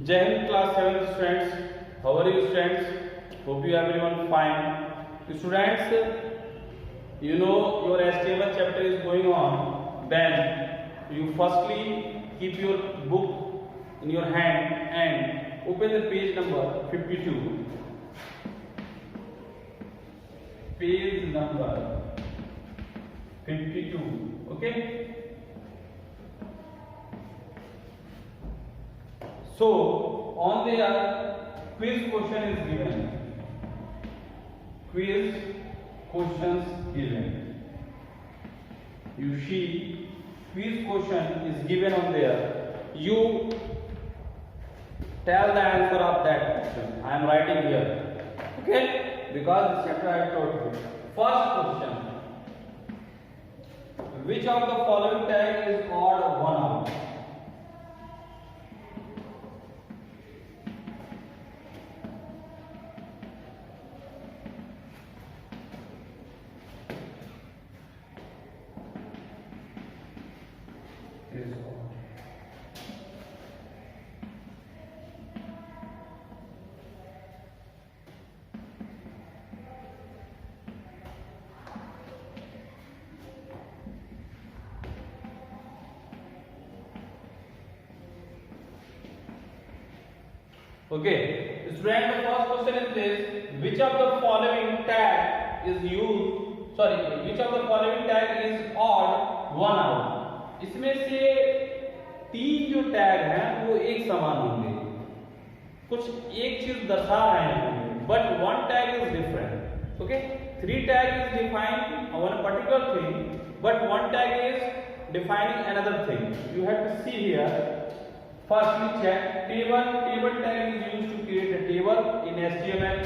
Jai Hind class 7th students. How are you students? Hope you everyone fine. Students, you know your HTML chapter is going on. Then you firstly keep your book in your hand and open the page number 52. Page number 52. Okay. So on there quiz question is given. Quiz questions given. You see quiz question is given on there. You tell the answer of that question. I am writing here. Okay? Because this chapter I have told you. First question. Which of the following tag is odd one out? Is odd. Okay, student, the first question is this: which of the following tag is used? Sorry, which of the following tag is odd one out? इसमें से तीन जो tag हैं वो एक समान होंगे, कुछ एक चीज दर्शा रहे हैं, but one tag is different. Okay, three tag is defying one particular thing, but one tag is defining another thing. You have to see here. Firstly, check table. Table tag is used to create a table in HTML.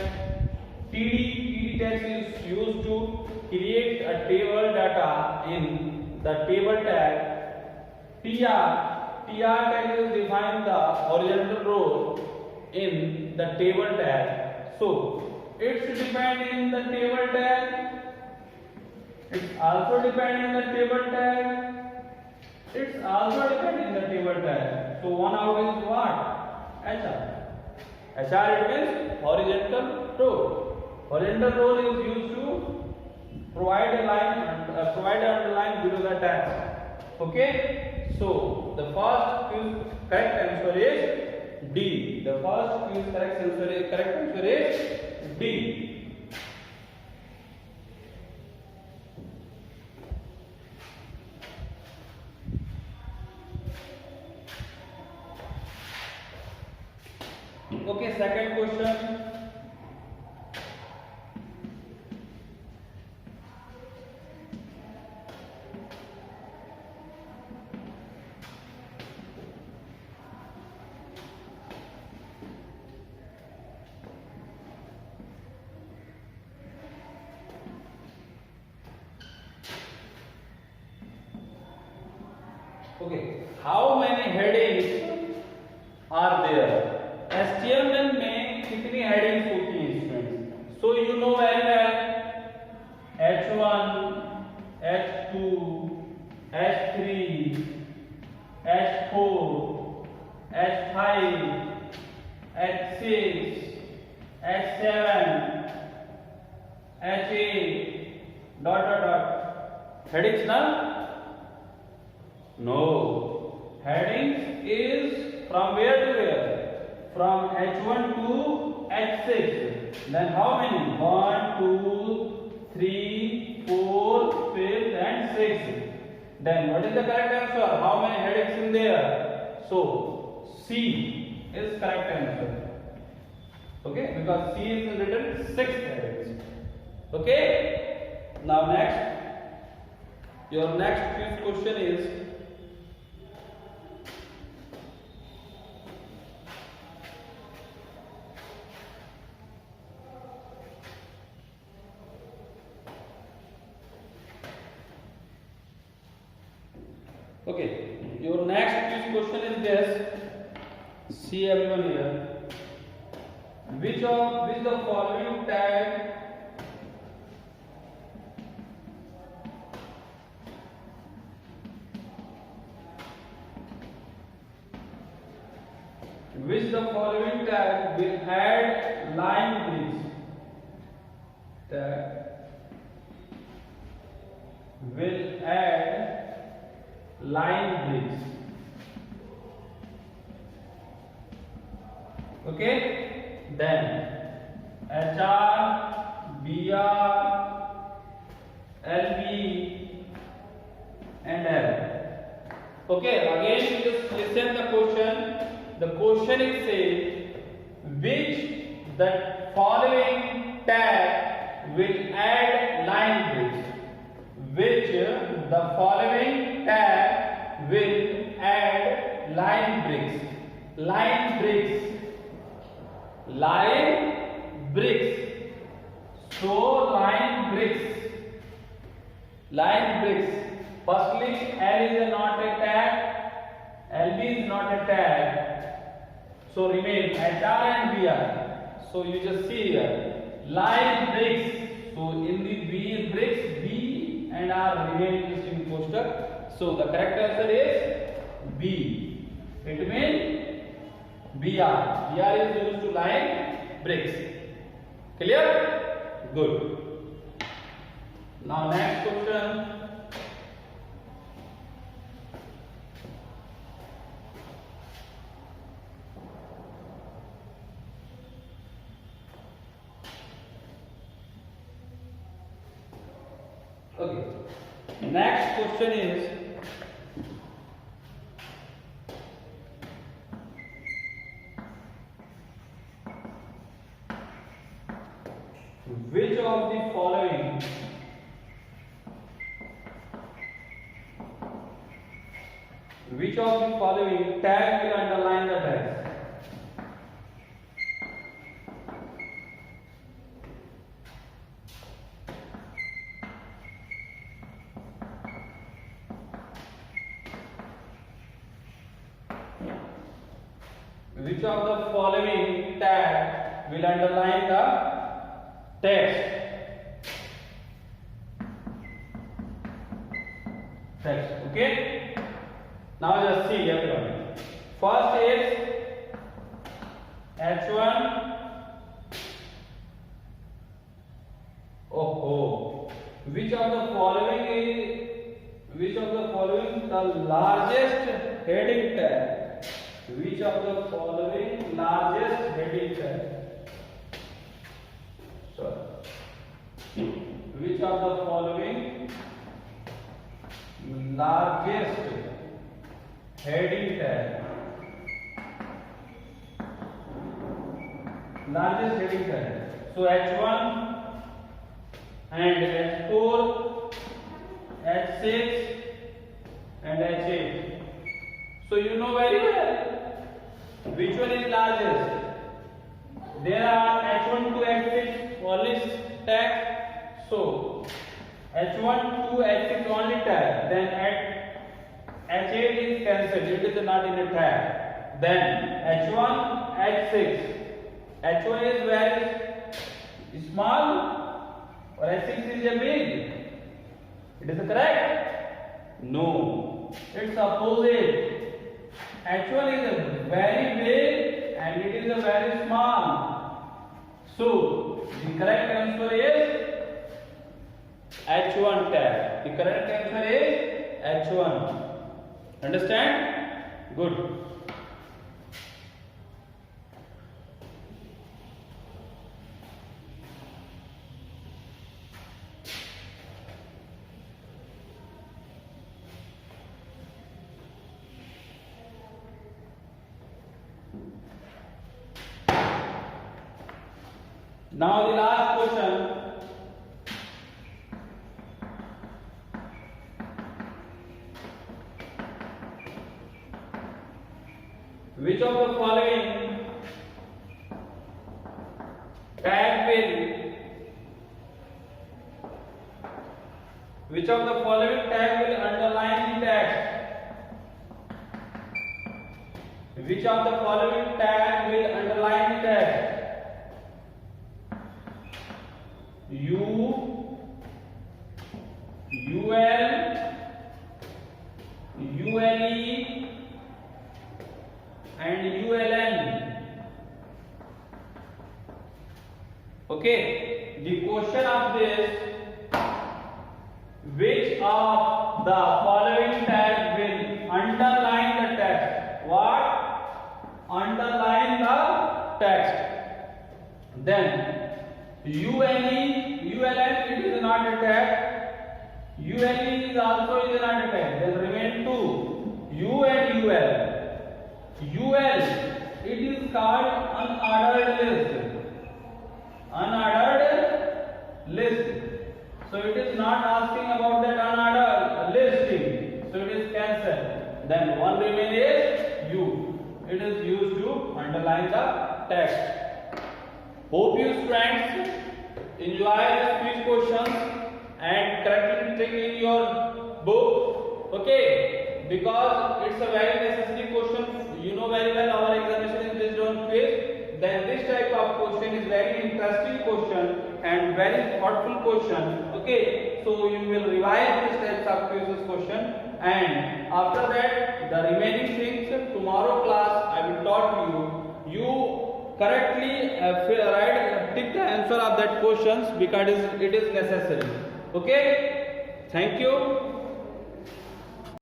TD tag is used to create a table data in the table tag. TR tag is define the horizontal row in the table tag. So it's depend in the table tag. It's also depend in the table tag. It's also depend in the table tag. So one out is what? HR. HR it means horizontal row. Horizontal row is used to provide a line, provide an underline below the tag. Okay. So the first correct answer is D. The first correct answer is D. Okay, second question. Okay, how many headings are there? HTML में कितनी headings होती हैं students? So you know very well. H1, H2, H3, H4, H5, H6, H7, H8 dot. Headings ना? No. Headings is from where to where? From H1 to H6. Then how many? 1, 2, 3, 4, 5, and 6. Then what is the correct answer? How many headings in there? So C is correct answer. Okay, because C is written 6 headings. Okay. Now next, your next fifth question is. Okay, your next question is this. See everyone here. Which the following tag which the following tag will add line breaks? Tag will add line breaks. Okay, then HR, BR, LB and L. Okay, again you just listen the question. The question is saying which the following tag will add line breaks. Which the following tag will add line breaks. Line breaks. Line bricks. So line bricks. Line bricks. Firstly, L is not a tag. LB is not a tag. So remain HR and BR. So you just see here line bricks. So in the B bricks, B and R remain in poster. So the correct answer is B. It means BR. BR is used to line bricks. Clear? Good. Now next question. Okay. Next question is which of the following tag will underline the text? Which of the following tag will underline the text? Okay. Now just see everyone. First is H1. Oh. Which of the following the largest heading tag? Which of the following largest heading tag? Sorry. Which of the following largest heading tag? Largest heading tag. So H1 and H4, H6 and H8. So you know very well which one is largest. There are H1 to H6 only tag. So H1 to H6 only tag. Then H8 is cancelled. It is not in a tag. Then H1, H6. H1 is very small or H6 is a big. It is correct? No. It's opposite. H1 is a very big and it is a very small. So the correct answer is H1 tag. The correct answer is H1. Understand? Good. Now the last question. Which of the following tag will underline the text? Which of the following tag will underline the text? U, UL, ULE and ULN. the following tag will underline the text. What? Underline the text. Then ULN, it is not a tag. ULE is also not a tag. Then remain two. U and UL. UL, it is called unordered list. Unordered list. So it is not asking about that unordered listing. So it is cancelled. Then one remain is U. It is used to underline the text. Hope you students enjoy these quiz questions and correctly take in your book. Okay, because it's a very necessary question. You know very well our examination is based on quiz. Then this type of question is very interesting question and very thoughtful question. Okay, so you will revise this types of quizzes question, and after that the remaining things tomorrow class I will taught you. You correctly tick the answer of that questions because it is necessary. Okay, thank you.